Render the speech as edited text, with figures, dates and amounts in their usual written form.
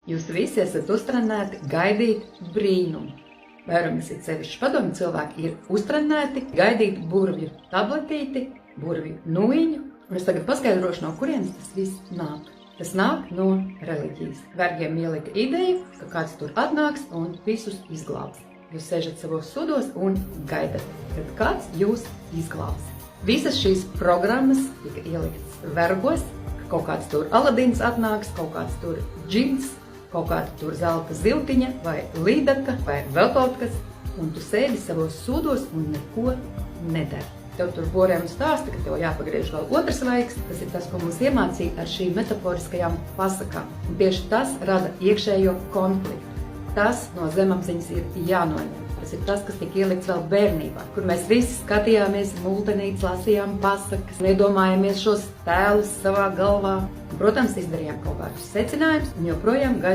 Jūs visi esat uztrenēti gaidīt brīnumu. Vairums ir sevišķi padomju cilvēki ir uztrenēti gaidīt burvju tabletīti, burvju nūjiņu. Un es tagad paskaidrošu, no kurienes tas viss nāk. Tas nāk no reliģijas. Vergiem ielika ideju, ka kāds tur atnāks un visus izglābs. Jūs sēžat savos sudos un gaidat, kad kāds jūs izglābs. Visas šīs programmas tika ieliktas vergos, ka kaut kāds tur Aladins atnāks, kaut kāds tur džins, kaut kāda tur zelta ziltiņa vai līdaka vai vēl kaut kas, un tu sēdi savos sudos un neko nedari. Tev tur borēm stāsta, ka tev jāpagriež vēl otrs vaigs. Tas ir tas, ko mums iemācīja ar šīm metaforiskajām pasakām. Un tieši tas rada iekšējo konfliktu. Tas no zemapziņas ir jānoņem. Tas ir tas, kas tika ielikts vēl bērnībā, kur mēs visi skatījāmies multenītes, lasījām pasakas, nedomājāmies šos tēlus savā galvā. Protams, izdarījām kaut kādus secinājumus un joprojām gaidām.